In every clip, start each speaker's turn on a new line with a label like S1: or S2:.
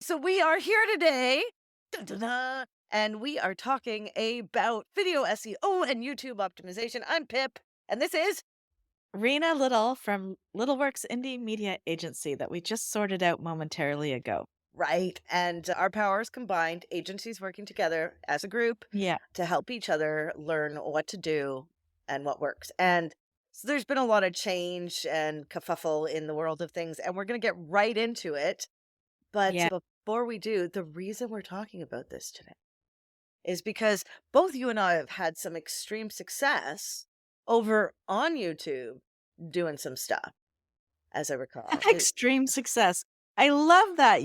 S1: So we are here today, dun, dun, dun, and we are talking about video SEO and YouTube optimization. I'm Pip, and this is
S2: Rina Liddell from Littleworks Indie Media Agency that we just sorted out momentarily ago.
S1: right. And our powers combined, agencies working together as a group
S2: Yeah.
S1: to help each other learn what to do and what works. And so there's been a lot of change and kerfuffle in the world of things, and we're going to get right into it. But
S2: Yeah.
S1: before we do, the reason we're talking about this today is because both you and I have had some extreme success over on YouTube doing some stuff, as I recall.
S2: Extreme success. I love that.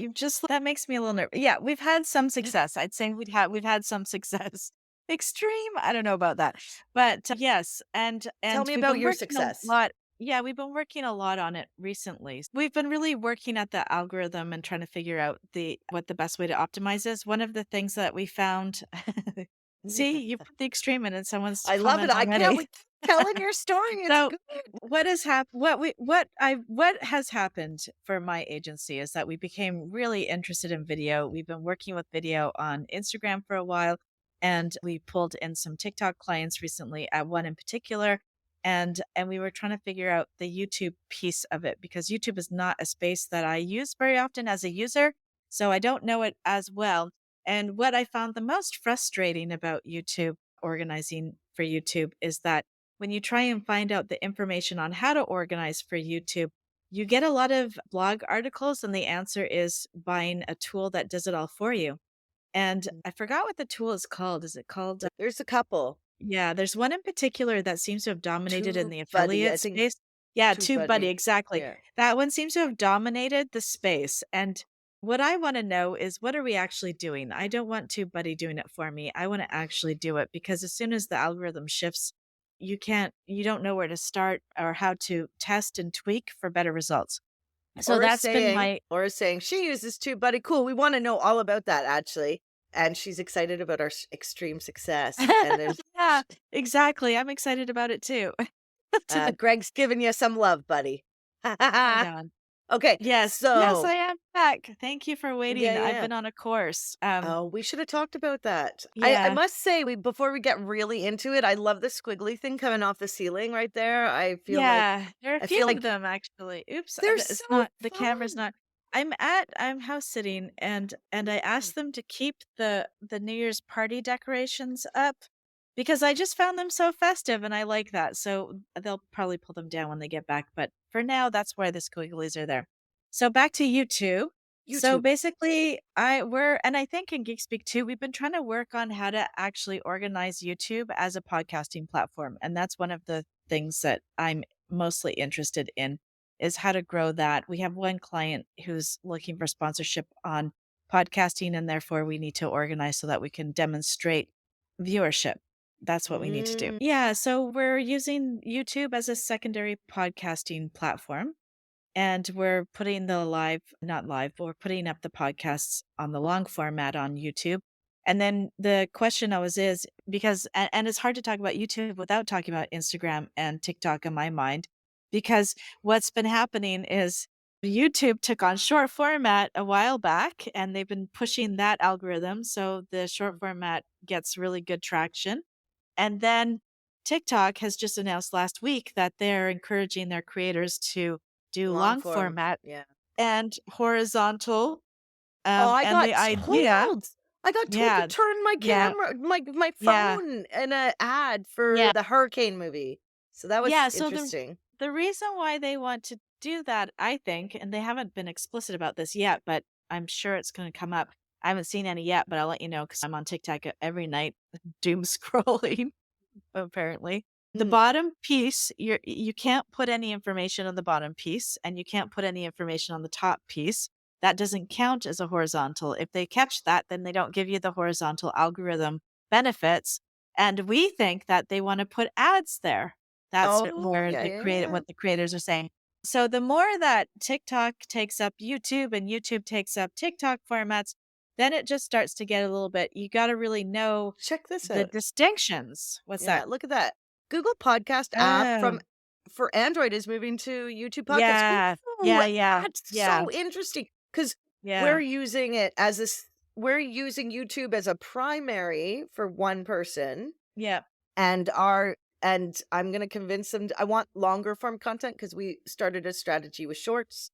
S2: That makes me a little nervous. Yeah, we've had some success. I'd say we've had some success. Extreme, I don't know about that. But yes, and
S1: Tell
S2: and
S1: me
S2: we've
S1: about
S2: been
S1: your
S2: working a
S1: success.
S2: lot. Yeah, we've been working a lot on it recently. We've been really working at the algorithm and trying to figure out the what the best way to optimize is. One of the things that we found. See, you put the extreme in and someone's
S1: I love it.
S2: comment
S1: I can't
S2: already.
S1: wait telling your story. It's
S2: So,
S1: good.
S2: what has happened for my agency is that we became really interested in video. We've been working with video on Instagram for a while, and we pulled in some TikTok clients recently, at one in particular, and we were trying to figure out the YouTube piece of it because YouTube is not a space that I use very often as a user, so I don't know it as well. And what I found the most frustrating about YouTube organizing for YouTube is that when you try and find out the information on how to organize for YouTube, you get a lot of blog articles, and the answer is buying a tool that does it all for you. And I forgot what the tool is called. Is it called?
S1: There's a couple.
S2: Yeah, there's one in particular that seems to have dominated in
S1: Tube
S2: the
S1: Buddy.
S2: affiliate
S1: I think
S2: space. Yeah,
S1: Tube
S2: TubeBuddy,
S1: Buddy.
S2: exactly.
S1: Yeah.
S2: That one seems to have dominated the space. And what I want to know is, what are we actually doing? I don't want TubeBuddy doing it for me. I want to actually do it, because as soon as the algorithm shifts, you don't know where to start or how to test and tweak for better results. So that's been my
S1: Or saying she uses Tube Buddy. Cool. We want to know all about that actually. And she's excited about our extreme success. And there's
S2: Yeah, exactly. I'm excited about it too.
S1: Greg's giving you some love, buddy.
S2: Right on.
S1: Okay,
S2: Yes, yes,
S1: so
S2: I am back. Thank you for
S1: yeah,
S2: waiting. I've
S1: yeah.
S2: been on a course.
S1: Oh, we should have talked about that. I
S2: Yeah,
S1: must say, we before we get really into it, I love the squiggly thing coming off the ceiling right there.
S2: yeah. There are a
S1: I
S2: few
S1: feel
S2: of
S1: like
S2: them actually. Oops,
S1: they're
S2: it's
S1: so
S2: not the camera's
S1: fun.
S2: not. I'm house sitting, and I
S1: Mm.
S2: asked them to keep the New Year's party decorations up because I just found them so festive and I like that. So they'll probably pull them down when they get back, but for now that's why the squigglies are there. So back to you two. So
S1: YouTube.
S2: basically, I think in Geek Speak too, we've been trying to work on how to actually organize YouTube as a podcasting platform. And that's one of the things that I'm mostly interested in, is how to grow that. We have one client who's looking for sponsorship on podcasting, and therefore we need to organize so that we can demonstrate viewership. That's what we need to do.
S1: Mm.
S2: Yeah, so we're using YouTube as a secondary podcasting platform, and we're putting the live not live, but we're putting up the podcasts on the long format on YouTube. And then the question always is, because and it's hard to talk about YouTube without talking about Instagram and TikTok in my mind, because what's been happening is YouTube took on short format a while back, and they've been pushing that algorithm, so the short format gets really good traction. And then TikTok has just announced last week that they're encouraging their creators to do
S1: Long
S2: long
S1: form.
S2: format
S1: Yeah.
S2: and horizontal.
S1: Oh, I
S2: And
S1: got
S2: the idea,
S1: told. I got told to
S2: yeah,
S1: turn my
S2: yeah,
S1: camera, my
S2: yeah,
S1: phone in a ad for
S2: yeah,
S1: the hurricane movie. So that was
S2: yeah. So
S1: interesting.
S2: the reason why they want to do that, I think, and they haven't been explicit about this yet, but I'm sure it's going to come up. I haven't seen any yet, but I'll let you know because I'm on TikTok every night, doom scrolling. Apparently. The
S1: Mhm.
S2: bottom piece, you can't put any information on the bottom piece, and you can't put any information on the top piece. That doesn't count as a horizontal. If they catch that, then they don't give you the horizontal algorithm benefits. And we think that they want to put ads there. That's
S1: Oh,
S2: where
S1: yeah, yeah, yeah.
S2: what the creators are saying. So the more that TikTok takes up YouTube and YouTube takes up TikTok formats, then it just starts to get a little bit, you got to really know
S1: Check this
S2: the
S1: out.
S2: distinctions. What's
S1: Yeah,
S2: that?
S1: look at that. Google Podcast app
S2: Oh,
S1: for Android is moving to YouTube Podcasts.
S2: yeah.
S1: Ooh,
S2: Yeah, yeah,
S1: that's
S2: yeah,
S1: so interesting. Because we're
S2: Yeah.
S1: using it as we're using YouTube as a primary for one person,
S2: Yeah.
S1: and I'm going to convince them I want longer form content because we started a strategy with shorts.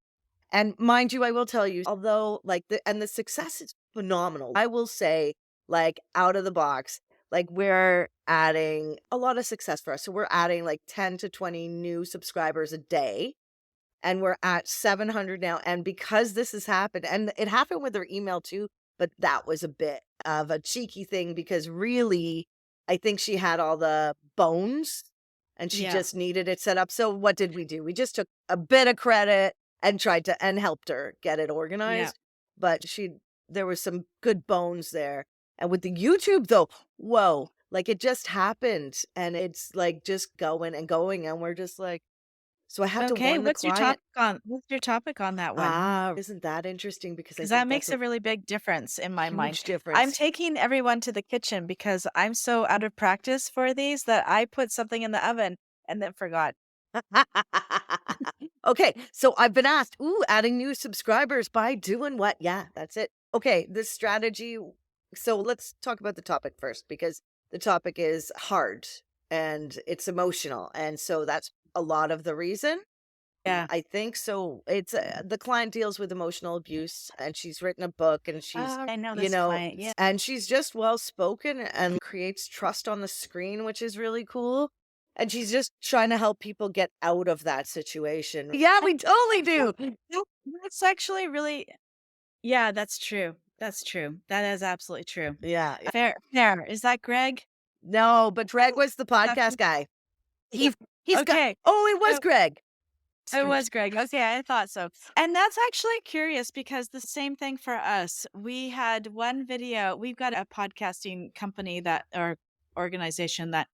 S1: And mind you, I will tell you, although like the success is phenomenal. I will say, like, out of the box, like, we're adding a lot of success for us. So we're adding like 10 to 20 new subscribers a day, and we're at 700 now. And because this has happened, and it happened with her email too, but that was a bit of a cheeky thing because really, I think she had all the bones and she
S2: Yeah.
S1: just needed it set up. So what did we do? We just took a bit of credit and tried to and helped her get it
S2: Yeah.
S1: organized. But there was some good bones there. And with the YouTube though, whoa, like it just happened and it's like just going and going. And we're just like, so I had to
S2: Okay,
S1: warn the client.
S2: what's your topic on that one?
S1: Isn't that interesting? Because I
S2: Because that
S1: think that's
S2: makes
S1: a
S2: a really big difference in my mind.
S1: huge
S2: I'm
S1: difference.
S2: taking everyone to the kitchen because I'm so out of practice for these that I put something in the oven and then forgot.
S1: Okay, so I've been asked, ooh, adding new subscribers by doing what? Yeah, that's it. Okay, this strategy. So let's talk about the topic first because the topic is hard and it's emotional. And so that's a lot of the reason.
S2: Yeah.
S1: I think so. It's the client deals with emotional abuse, and she's written a book, and she's,
S2: I know
S1: you
S2: this
S1: know,
S2: client. Yeah.
S1: and she's just well spoken and creates trust on the screen, which is really cool. And she's just trying to help people get out of that situation. Yeah, we totally do.
S2: That that's actually really yeah, that's true. That's true. That is absolutely true.
S1: Yeah.
S2: Fair. Fair. Is that Greg?
S1: No, but Greg was the podcast guy. He he's got.
S2: Okay.
S1: Oh, it was
S2: So
S1: Greg.
S2: it was Greg. Okay, I thought so. And that's actually curious because the same thing for us. We had one video. We've got a podcasting company that or organization that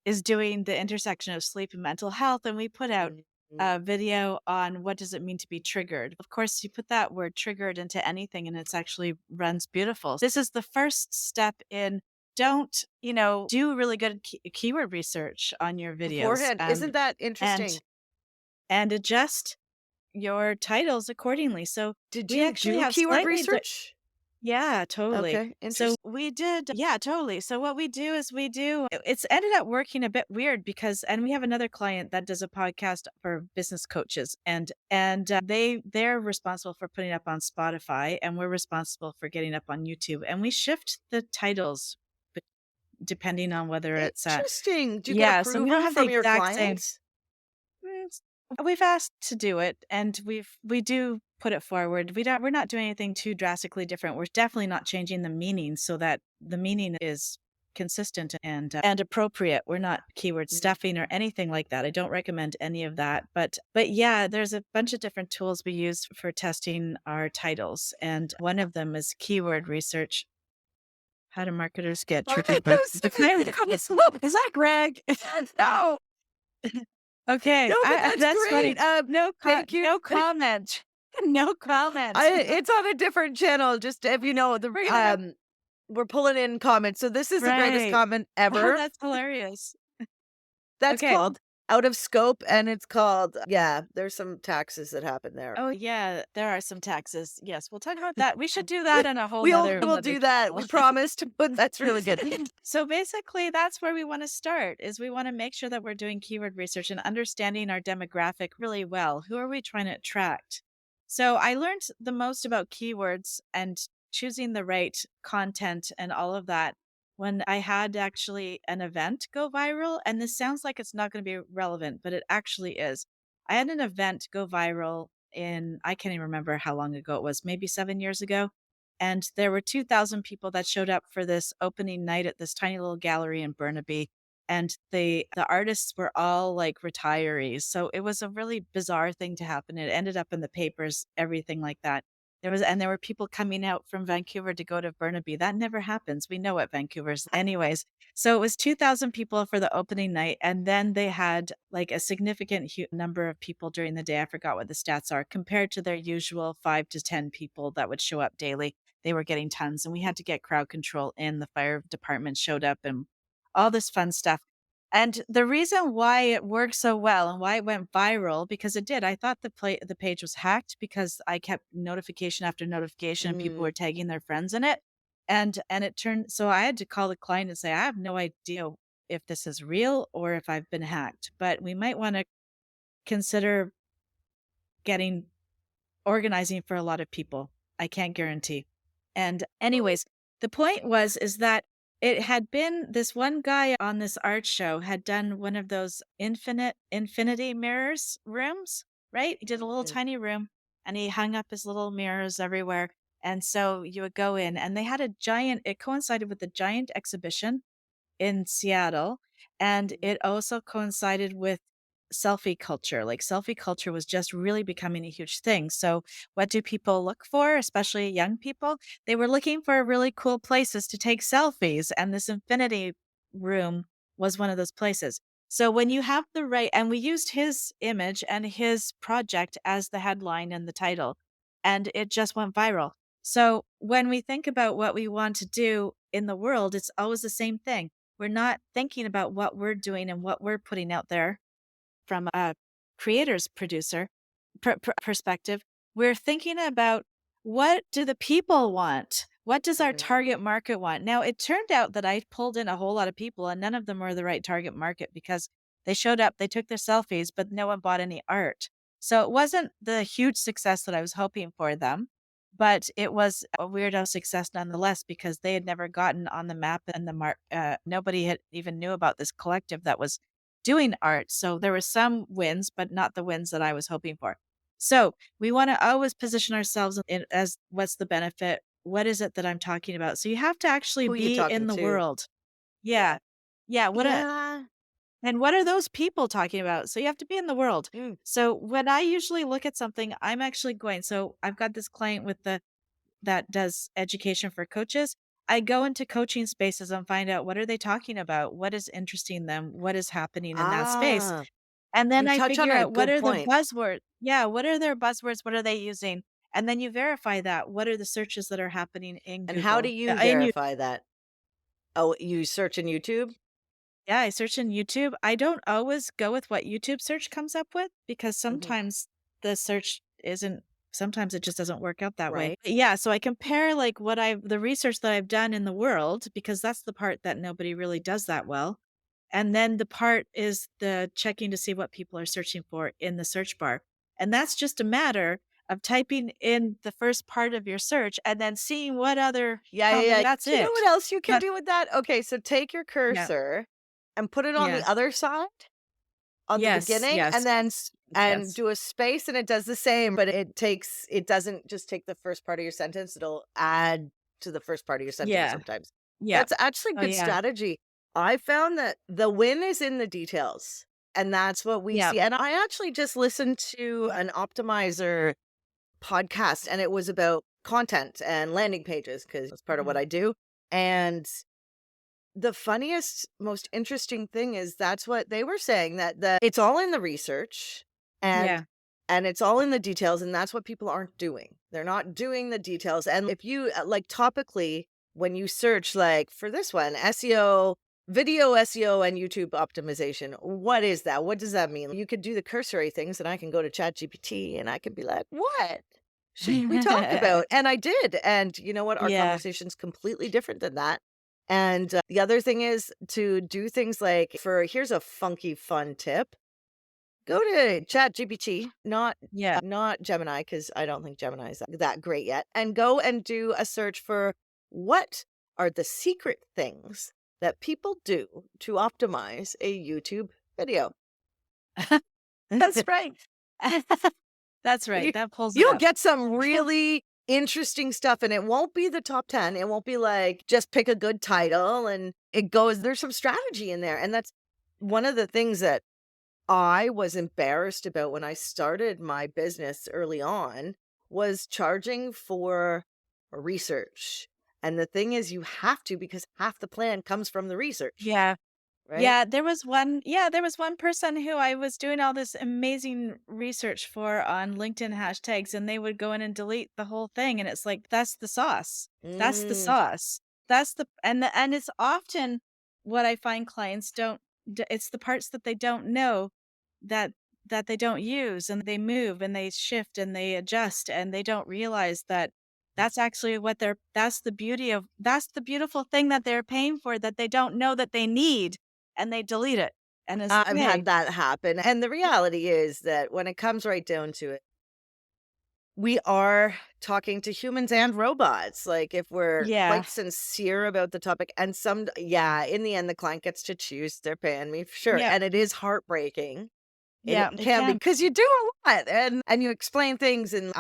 S2: is doing the intersection of sleep and mental health. And we put out
S1: Mhm.
S2: a video on what does it mean to be triggered. Of course, you put that word triggered into anything and it's actually runs beautiful. This is the first step in don't, do really good keyword research on your videos
S1: Beforehand, isn't that
S2: and
S1: interesting?
S2: adjust your titles accordingly. So
S1: Did
S2: we
S1: you
S2: actually
S1: do
S2: have
S1: keyword
S2: slightly
S1: research?
S2: yeah, totally.
S1: Okay,
S2: So
S1: interesting.
S2: we did yeah, totally. So what we do is it's ended up working a bit weird because and we have another client that does a podcast for business coaches and they're responsible for putting up on Spotify and we're responsible for getting up on YouTube and we shift the titles b- depending on whether it's
S1: Interesting. Do you get
S2: yeah, so we don't
S1: approval
S2: have the
S1: from your
S2: exact same
S1: clients?
S2: Mm, we've asked to do it, and we do put it forward. We're not doing anything too drastically different. We're definitely not changing the meaning so that the meaning is consistent and appropriate. We're not keyword
S1: Mhm.
S2: stuffing or anything like that. I don't recommend any of that. But yeah, there's a bunch of different tools we use for testing our titles, and one of them is keyword research. How do marketers get triggered by the kind of is that Greg?
S1: No,
S2: Okay,
S1: no, but that's
S2: that's funny.
S1: great. Thank you.
S2: No comment. No comment.
S1: It's on a different channel. Just if you know the
S2: We're gonna have
S1: we're pulling in comments. So this is the greatest
S2: right.
S1: comment
S2: Oh,
S1: ever.
S2: that's hilarious.
S1: That's
S2: Okay.
S1: called Out of Scope, and it's called yeah. There's some taxes that happen there.
S2: Oh, yeah, there are some taxes. Yes, we'll talk about that. We should do that on a whole
S1: We will
S2: nother
S1: do that.
S2: channel.
S1: We promised, but that's really good.
S2: So basically, that's where we want to start is we want to make sure that we're doing keyword research and understanding our demographic really well. Who are we trying to attract? So I learned the most about keywords and choosing the right content and all of that when I had actually an event go viral. And this sounds like it's not going to be relevant, but it actually is. I had an event go viral I can't even remember how long ago it was, maybe 7 years ago. And there were 2,000 people that showed up for this opening night at this tiny little gallery in Burnaby. And the artists were all like retirees. So it was a really bizarre thing to happen. It ended up in the papers, everything like that. There were people coming out from Vancouver to go to Burnaby. That never happens. We know what Vancouver's anyways. So it was 2,000 people for the opening night. And then they had like a significant number of people during the day. I forgot what the stats are compared to their usual 5 to 10 people that would show up daily. They were getting tons and we had to get crowd control in. The fire department showed up and all this fun stuff. And the reason why it worked so well and why it went viral, because it did. I thought the page was hacked because I kept notification after notification and people
S1: Mm,
S2: were tagging their friends in it. And it turned so I had to call the client and say, I have no idea if this is real or if I've been hacked, but we might want to consider getting organizing for a lot of people. I can't guarantee. And anyways, the point was is that it had been this one guy on this art show had done one of those infinity mirrors rooms, right? He did a little
S1: mm,
S2: tiny room and he hung up his little mirrors everywhere. And so you would go in and they had a giant, it coincided with a giant exhibition in Seattle, and
S1: mm.
S2: it also coincided with selfie culture. Like selfie culture was just really becoming a huge thing. So, what do people look for, especially young people? They were looking for really cool places to take selfies, and this infinity room was one of those places. So, when you have the right, and we used his image and his project as the headline and the title, and it just went viral. So, when we think about what we want to do in the world, it's always the same thing. We're not thinking about what we're doing and what we're putting out there from a creator's producer perspective. We're thinking about what do the people want? What does our
S1: Mhm.
S2: target market want? Now, it turned out that I pulled in a whole lot of people and none of them were the right target market because they showed up, they took their selfies, but no one bought any art. So it wasn't the huge success that I was hoping for them, but it was a weirdo success nonetheless because they had never gotten on the map and nobody had even knew about this collective that was doing art. So there were some wins, but not the wins that I was hoping for. So we want to always position ourselves as what's the benefit? What is it that I'm talking about? So you have to actually
S1: Who you
S2: be
S1: talking
S2: in the
S1: to?
S2: world. Yeah. Yeah.
S1: Yeah.
S2: And what are those people talking about? So you have to be in the world.
S1: Mm.
S2: So when I usually look at something, I'm actually going, so I've got this client with that does education for coaches. I go into coaching spaces and find out what are they talking about? What is interesting them? What is happening in that space?
S1: Ah,
S2: And then
S1: you
S2: I
S1: touch on
S2: figure
S1: a
S2: out what
S1: good
S2: are the
S1: point.
S2: buzzwords. Yeah, what are their buzzwords? What are they using? And then you verify that. What are the searches that are happening in
S1: And how do
S2: Google?
S1: you
S2: In you
S1: verify that? Oh, you search in YouTube?
S2: Yeah, I search in YouTube. I don't always go with what YouTube search comes up with because
S1: Mhm.
S2: sometimes the search isn't sometimes it just doesn't work out that way.
S1: Right.
S2: But yeah, so I compare like the research that I've done in the world because that's the part that nobody really does that well. And then the part is the checking to see what people are searching for in the search bar. And that's just a matter of typing in the first part of your search and then seeing what other
S1: Yeah, yeah, yeah.
S2: that's
S1: Do you know what
S2: it.
S1: else you can
S2: But
S1: do with that? Okay, so take your
S2: yeah,
S1: cursor and put it on the
S2: yeah.
S1: other side, on the
S2: Yes,
S1: beginning, and
S2: yes.
S1: then and
S2: Yes.
S1: do a space, and it does the same, but it doesn't just take the first part of your sentence, it'll add to the first part of your sentence
S2: Yeah.
S1: sometimes.
S2: Yep.
S1: That's actually
S2: Oh,
S1: good
S2: yeah.
S1: strategy. I found that the win is in the details, and that's what we
S2: Yep.
S1: see. And I actually just listened to an optimizer podcast, and it was about content and landing pages because it's part of what
S2: Mhm.
S1: I do. And the funniest, most interesting thing is that's what they were saying, that it's all in the research and
S2: Yeah.
S1: it's all in the details, and that's what people aren't doing. They're not doing the details. And if you like topically, when you search like for this one, SEO, video SEO and YouTube optimization, what is that? What does that mean? You could do the cursory things and I can go to Chat GPT and I can be like, what should we talk about? And I did. And you know what? Our
S2: Yeah.
S1: conversation's completely different than that. And the other thing is to do things like here's a funky fun tip. Go to Chat GPT,
S2: Yeah.
S1: not Gemini, because I don't think Gemini is that great yet. And go and do a search for what are the secret things that people do to optimize a YouTube video.
S2: That's right. That's right.
S1: You
S2: That pulls it
S1: you'll
S2: up.
S1: get some really interesting stuff, and it won't be the top 10. It won't be like, just pick a good title, and it goes there's some strategy in there, and that's one of the things that I was embarrassed about when I started my business early on, was charging for research, and the thing is you have to because half the plan comes from the research,
S2: Yeah.
S1: right?
S2: There was one person who I was doing all this amazing research for on LinkedIn hashtags, and they would go in and delete the whole thing, and it's like, that's the sauce. That's the
S1: Mm,
S2: sauce. That's the and it's often what I find clients don't it's the parts that they don't know that they don't use, and they move and they shift and they adjust, and they don't realize that that's actually what they're that's the beautiful thing that they're paying for, that they don't know that they need, and they delete it. And it's
S1: I've
S2: okay.
S1: had that happen, and the reality is that when it comes right down to it, we are talking to humans and robots, like, if we're
S2: Yeah.
S1: quite sincere about the topic, and yeah, in the end, the client gets to choose, they're paying me, for sure,
S2: Yep.
S1: and it is heartbreaking. It
S2: Yeah, it
S1: can be
S2: can.
S1: because you do a lot, and you explain things, and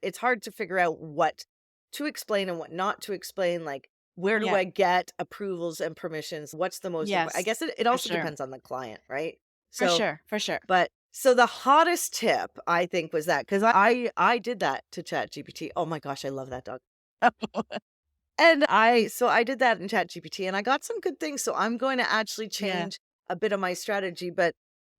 S1: it's hard to figure out what to explain and what not to explain, like, where do
S2: Yeah.
S1: I get approvals and permissions? What's the most important? I
S2: Yes.
S1: guess it
S2: For
S1: also
S2: sure.
S1: depends on the client, right?
S2: For
S1: So,
S2: sure. For sure.
S1: but so the hottest tip, I think, was that because I did that to ChatGPT. Oh my gosh, I love that dog. And I did that in ChatGPT, and I got some good things, so I'm going to actually
S2: Yeah.
S1: change a bit of my strategy, but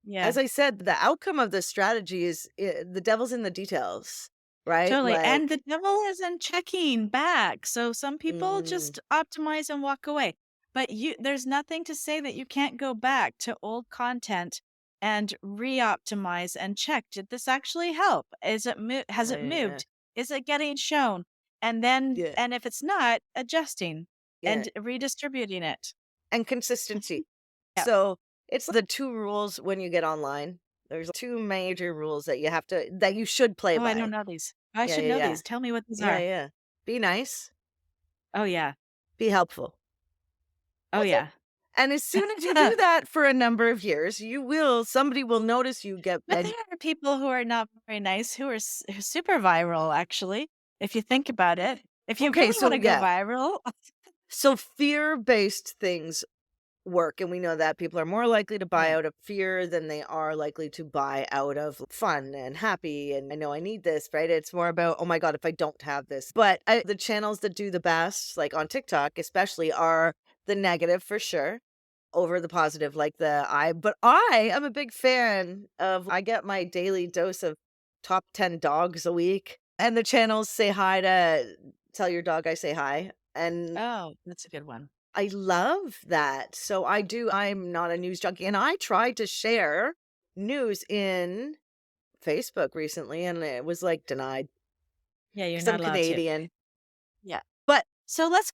S2: Yeah.
S1: as I said, the outcome of this strategy is the devil's in the details, right?
S2: Totally, and
S1: Like,
S2: the devil isn't checking back, so some people
S1: mm,
S2: just optimize and walk away, but there's nothing to say that you can't go back to old content and re-optimize and check, "Did this actually help? Has it
S1: yeah,
S2: moved? Is it getting shown?" And then
S1: yeah,
S2: and if it's not, adjusting
S1: yeah,
S2: and redistributing it.
S1: and consistency.
S2: Yeah.
S1: So it's the two rules when you get online. There's two major rules that that you should play
S2: Oh, I don't
S1: by.
S2: know these. I
S1: Yeah,
S2: should
S1: yeah,
S2: know
S1: yeah,
S2: these. Tell me what these
S1: yeah,
S2: are.
S1: yeah. Be nice,
S2: Oh, yeah.
S1: be helpful.
S2: Oh,
S1: That's it.
S2: yeah.
S1: And as soon as you do that for a number of years, somebody will notice you get,
S2: But there are people who are not very nice who are super viral, actually, if you think about it. If you
S1: okay,
S2: really
S1: so
S2: wanna go
S1: yeah.
S2: viral.
S1: So fear-based things work, and we know that people are more likely to buy
S2: Yeah.
S1: out of fear than they are likely to buy out of fun and happy, and I know I need this, right? It's more about, oh my god, if I don't have this. But the channels that do the best, like on TikTok especially, are the negative for sure over the positive, like but I am a big fan of, I get my daily dose of top 10 dogs a week, and the channels say hi to tell your dog I say hi, and
S2: Oh, that's a good one.
S1: I love that. So I'm not a news junkie, and I tried to share news in Facebook recently, and it was, like, denied
S2: Yeah, you're
S1: because 'cause I'm
S2: not allowed to.
S1: Canadian.
S2: Yeah.
S1: But
S2: So let's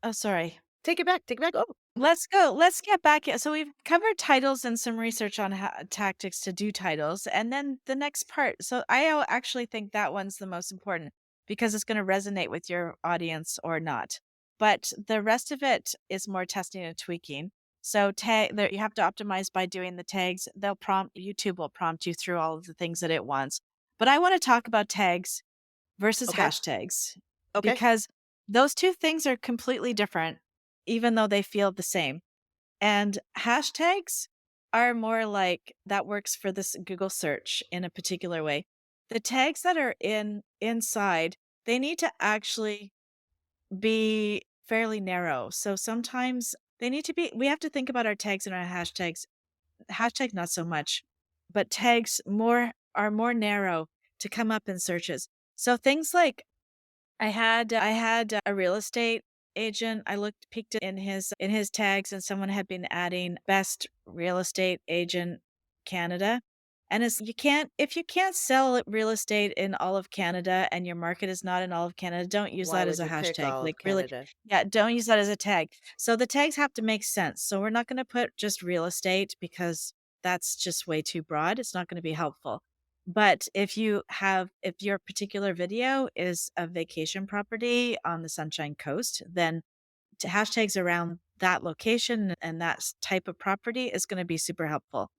S2: oh, sorry.
S1: take it back. Oh,
S2: Let's go. Let's get back. So we've covered titles and some research on tactics to do titles, and then the next part. So actually think that one's the most important because it's going to resonate with your audience or not. But the rest of it is more testing and tweaking. So tag there, you have to optimize by doing the tags. YouTube will prompt you through all of the things that it wants. But I want to talk about tags versus
S1: okay,
S2: hashtags
S1: okay,
S2: because those two things are completely different, even though they feel the same. And hashtags are more like that works for this Google search in a particular way. The tags that are inside, they need to actually be fairly narrow. So sometimes they need to be we have to think about our tags and our hashtags. Hashtag not so much, but tags more are more narrow to come up in searches. So things like I had a real estate agent. I looked peeked in his tags, and someone had been adding best real estate agent Canada. And it's you can't if you can't sell real estate in all of Canada and your market is not in all of Canada, don't use
S1: why
S2: that as
S1: would
S2: a
S1: you pick
S2: hashtag.
S1: all
S2: Like
S1: of
S2: really,
S1: Canada?
S2: yeah, don't use that as a tag. So the tags have to make sense. So we're not going to put just real estate because that's just way too broad. It's not going to be helpful. But if your particular video is a vacation property on the Sunshine Coast, then hashtags around that location and that type of property is going to be super helpful.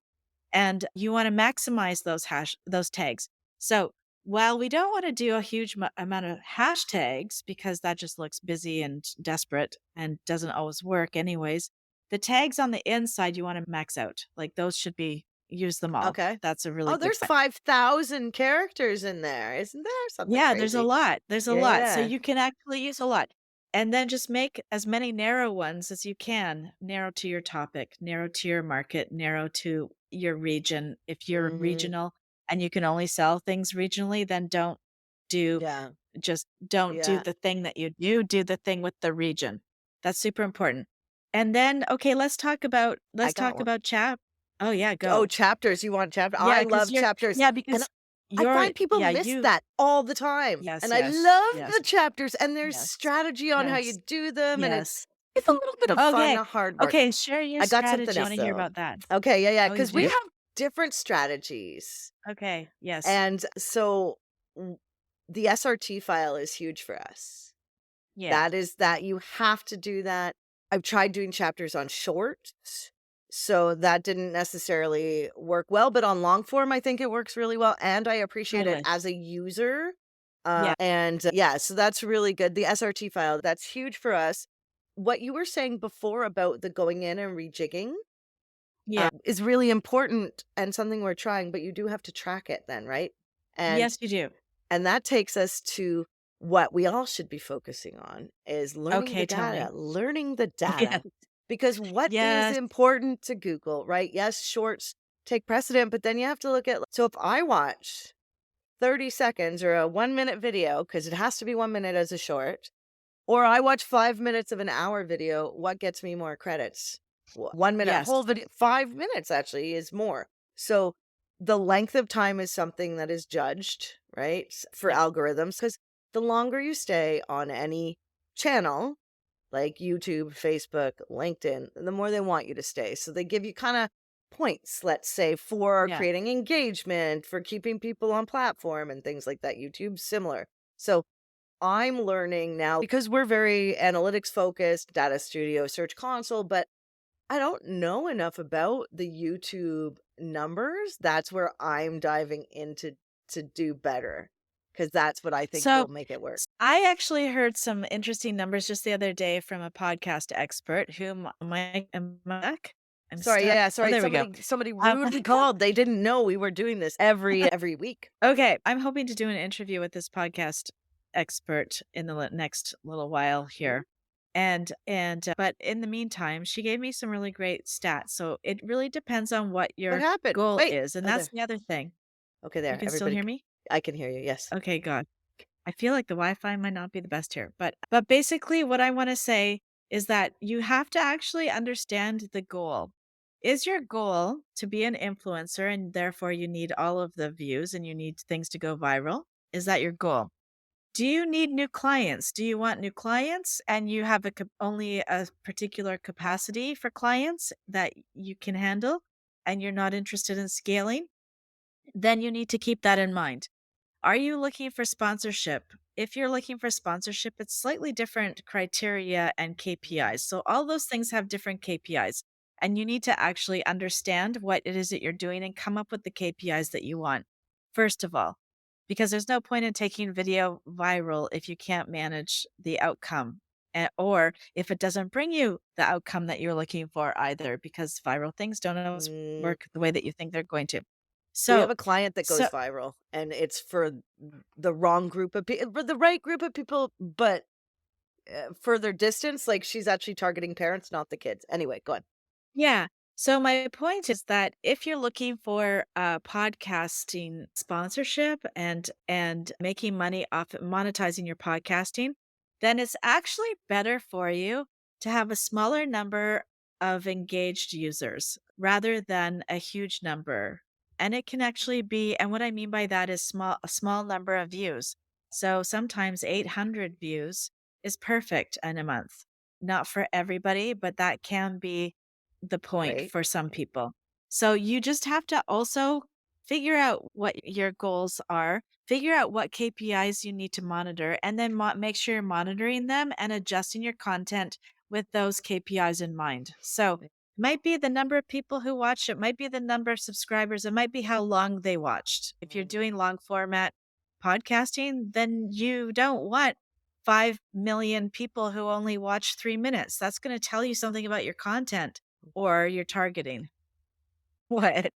S2: And you want to maximize those tags. So while we don't want to do a huge amount of hashtags because that just looks busy and desperate and doesn't always work anyways, the tags on the inside you want to max out. Like those should be use them all.
S1: Okay.
S2: That's a really
S1: Oh,
S2: big
S1: there's 5,000 characters in there, isn't there? Something
S2: Yeah, there's a
S1: crazy.
S2: lot, there's a
S1: Yeah,
S2: lot, so
S1: yeah.
S2: you can actually use a lot, and then just make as many narrow ones as you can, narrow to your topic, narrow to your market, narrow to your region. If you're
S1: Mhm.
S2: regional and you can only sell things regionally, then do
S1: Yeah,
S2: don't do
S1: yeah.
S2: the thing that you do the thing with the region. That's super important. And then, okay,
S1: I
S2: let's
S1: got
S2: talk
S1: one.
S2: about chap. Oh yeah,
S1: Oh,
S2: go.
S1: chapters. You want chapter?
S2: Yeah,
S1: I
S2: because
S1: love chapters. And I
S2: you're
S1: find people
S2: yeah,
S1: miss
S2: you
S1: that all the time.
S2: yes,
S1: And I
S2: yes,
S1: love
S2: yes,
S1: the chapters and there's
S2: yes,
S1: strategy on how you
S2: yes,
S1: do them. And
S2: yes.
S1: it's a little bit of fun,
S2: Okay.
S1: not hard work.
S2: Okay, share your
S1: I got something
S2: strategy. I
S1: else
S2: wanna hear
S1: though.
S2: about that.
S1: Okay, yeah.
S2: Oh, you
S1: Because we
S2: do?
S1: have different strategies.
S2: Okay, yes.
S1: And so the SRT file is huge for us.
S2: Yeah.
S1: That is that you have to do that. I've tried doing chapters on shorts, so that didn't necessarily work well, but on long form, I think it works really well, and I appreciate it
S2: Totally.
S1: as a user.
S2: Yeah.
S1: Yeah, so that's really good. The SRT file, that's huge for us. What you were saying before about the going in and rejigging
S2: Yeah.
S1: is really important and something we're trying, but you do have to track it then, right? And
S2: Yes, you do.
S1: and that takes us to what we all should be focusing on is
S2: Okay, tell me.
S1: learning the
S2: Yeah.
S1: data. Because what is
S2: Yes.
S1: important to Google, right? Yes, shorts take precedent, but then you have to look at, so if I watch 30 seconds or a 1 minute video, because it has to be 1 minute as a short, or I watch 5 minutes of an hour video, what gets me more credits? 1 minute
S2: Yes.
S1: whole video, 5 minutes actually is more. So the length of time is something that is judged, right? For
S2: Yeah.
S1: algorithms, because the longer you stay on any channel, like YouTube, Facebook, LinkedIn, the more they want you to stay. So they give you kind of points, let's say, for
S2: Yeah.
S1: creating engagement, for keeping people on platform and things like that. YouTube's similar. So I'm learning now because we're very analytics focused, data studio, search console, but I don't know enough about the YouTube numbers. That's where I'm diving into to do better because that's what I think
S2: So,
S1: will make it work.
S2: I actually heard some interesting numbers just the other day from a podcast expert whom Mike am I back? I'm
S1: Sorry,
S2: stuck.
S1: yeah,
S2: Oh,
S1: sorry.
S2: there we go.
S1: Somebody
S2: Um,
S1: rudely called. They didn't know we were doing this every week.
S2: okay, I'm hoping to do an interview with this podcast expert in the next little while
S1: Mhm.
S2: here. But in the meantime, she gave me some really great stats. So it really depends on what
S1: What
S2: your
S1: happened?
S2: goal
S1: Wait.
S2: is. And
S1: Oh,
S2: that's
S1: there.
S2: the other thing.
S1: Okay,
S2: You
S1: there.
S2: can still
S1: Everybody,
S2: hear me?
S1: I can hear you. Yes.
S2: Okay, God. I feel like the Wi-Fi might not be the best here, but basically what I want to say is that you have to actually understand the goal. Is your goal to be an influencer and therefore you need all of the views and you need things to go viral? Is that your goal? Do you need new clients? Do you want new clients and you have only a particular capacity for clients that you can handle and you're not interested in scaling? Then you need to keep that in mind. Are you looking for sponsorship? If you're looking for sponsorship, it's slightly different criteria and KPIs. So all those things have different KPIs. And you need to actually understand what it is that you're doing and come up with the KPIs that you want, first of all, because there's no point in taking video viral if you can't manage the outcome or if it doesn't bring you the outcome that you're looking for either, because viral things don't always
S1: Mm,
S2: work the way that you think they're going to.
S1: we have
S2: So,
S1: a client that
S2: so
S1: goes viral, and it's for the wrong group of people, for the right group of people, but further distance. Like she's actually targeting parents, not the kids. Anyway, go on.
S2: Yeah. So my point is that if you're looking for a podcasting sponsorship and making money off monetizing your podcasting, then it's actually better for you to have a smaller number of engaged users rather than a huge number. And it can actually be, and what I mean by that is a small number of views. So sometimes 800 views is perfect in a month. Not for everybody, but that can be the point
S1: Right.
S2: for some people. So you just have to also figure out what your goals are, figure out what KPIs you need to monitor, and then make sure you're monitoring them and adjusting your content with those KPIs in mind. So it might be the number of people who watch, it might be the number of subscribers, it might be how long they watched. If you're doing long format podcasting, then you don't want 5 million people who only watch 3 minutes. That's going to tell you something about your content or your targeting. What?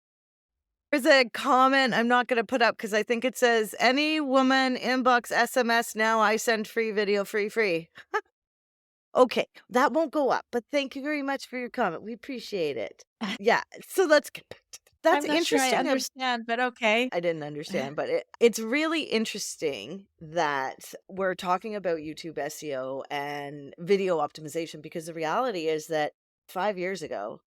S1: There's a comment I'm not going to put up because I think it says, any woman inbox SMS now, I send free video free. Okay, that won't go up, but thank you very much for your comment. We appreciate it. Yeah, so let's get back to that's
S2: I'm not sure I
S1: interesting.
S2: understand, but okay.
S1: I didn't understand, but it's really interesting that we're talking about YouTube SEO and video optimization because the reality is that 5 years ago,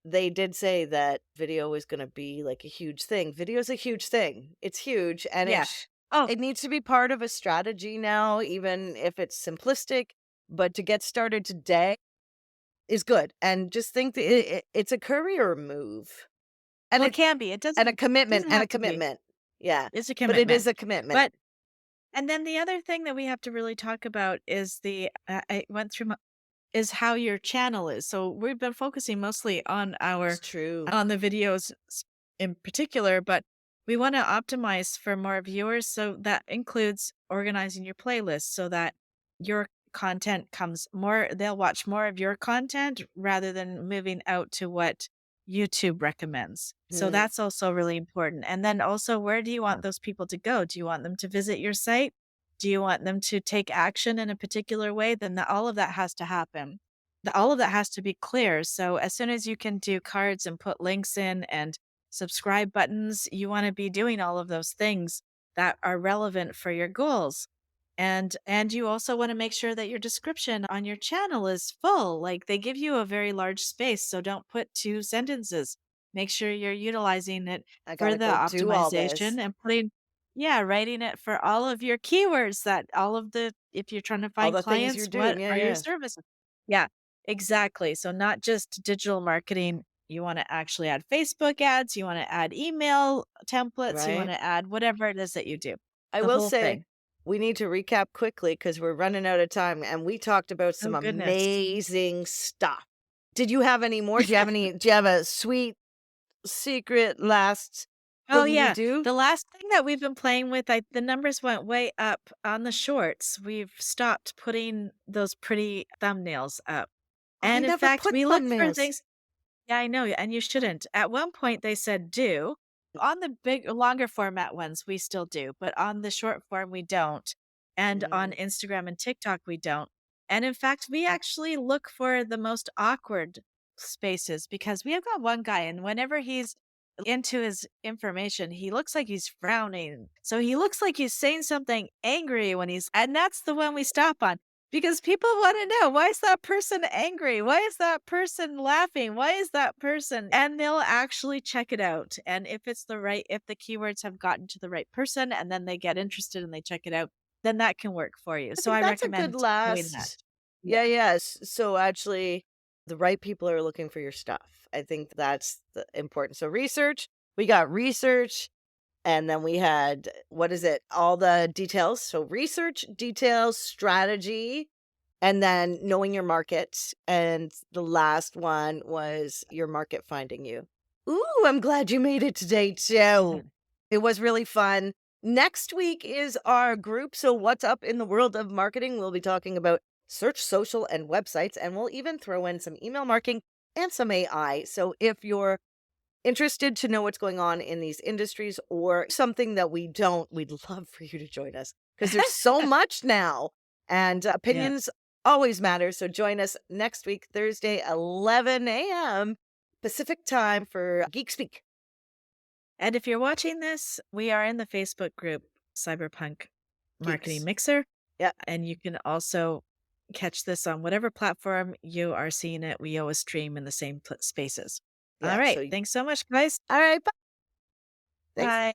S1: they did say that video was gonna be, like, a huge thing. Video's a huge thing. It's huge, and
S2: Yeah. Oh,
S1: it needs to be part of a strategy now, even if it's simplistic, but to get started today is good, and just think that it's a career move, and
S2: well, it
S1: it
S2: can be. It
S1: and a
S2: doesn't
S1: commitment,
S2: doesn't
S1: and a
S2: have to be.
S1: commitment. Yeah,
S2: It's a
S1: but it is
S2: commitment.
S1: a commitment.
S2: But and then the other thing that we have to really talk about is I went through is how your channel is. So we've been focusing mostly on
S1: It's true.
S2: the videos in particular, but we want to optimize for more viewers. So that includes organizing your playlist so that your content comes more, they'll watch more of your content rather than moving out to what YouTube recommends. So
S1: Mhm.
S2: that's also really important. And then also, where do you want those people to go? Do you want them to visit your site? Do you want them to take action in a particular way? Then all of that has to happen. All of that has to be clear. So as soon as you can do cards and put links in and subscribe buttons, you want to be doing all of those things that are relevant for your goals. And you also want to make sure that your description on your channel is full. Like they give you a very large space, so don't put two sentences. Make sure you're utilizing it
S1: I
S2: for
S1: gotta
S2: the
S1: go do all this.
S2: optimization and writing it for all of your keywords that all of the if you're trying to
S1: All
S2: find
S1: the things you're
S2: clients, what
S1: doing. Yeah,
S2: are your
S1: yeah.
S2: services? Yeah, exactly. So not just digital marketing, you want to actually add Facebook ads, you want to add email templates, you want
S1: Right?
S2: to add whatever it is that you do.
S1: I
S2: The
S1: will
S2: whole
S1: say,
S2: thing.
S1: we need to recap quickly because 'cause we're running out of time, and we talked about
S2: Oh
S1: some
S2: goodness.
S1: amazing stuff. Did you have any more? Do you have a sweet secret last
S2: Oh,
S1: thing you
S2: yeah.
S1: do?
S2: The last thing that we've been playing with, the numbers went way up on the shorts. We've stopped putting those pretty thumbnails up.
S1: I
S2: And in
S1: never
S2: fact,
S1: put
S2: we look for
S1: thumbnails.
S2: things. Yeah, I know, and you shouldn't. At one point, they said do. On the big, longer format ones, we still do, but on the short form, we don't. And on
S1: Mm.
S2: Instagram and TikTok, we don't. And in fact, we actually look for the most awkward spaces because we have got one guy, and whenever he's into his information, he looks like he's frowning. So he looks like he's saying something angry and that's the one we stop on. Because people wanna know, why is that person angry? Why is that person laughing? Why is that person and they'll actually check it out, and if the keywords have gotten to the right person and then they get interested and they check it out, then that can work for you.
S1: I
S2: So
S1: think
S2: I
S1: that's a good
S2: recommend doing that.
S1: last.
S2: Yeah.
S1: Yeah, yes. So actually, the right people are looking for your stuff. I think that's the important. So research, we got research, and then we had what is it? All the details. So research, details, strategy, and then knowing your market. And the last one was your market finding you. Ooh, I'm glad you made it today too.
S2: Mhm.
S1: It was really fun. Next week is our group. So, what's up in the world of marketing? We'll be talking about search, social, and websites, and we'll even throw in some email marketing and some AI. So, if you're interested to know what's going on in these industries or something that we don't, we'd love for you to join us because there's so much now and
S2: Yeah.
S1: opinions always matter. So, join us next week, Thursday, 11 a.m. Pacific time for Geek Speak.
S2: And if you're watching this, we are in the Facebook group Cyberpunk Marketing
S1: Geeks.
S2: Mixer,
S1: Yeah.
S2: and you can also catch this on whatever platform you are seeing it. We always stream in the same spaces. All
S1: Yeah.
S2: right.
S1: So,
S2: Thanks so much, guys.
S1: all right. Bye. Thanks.
S2: Bye.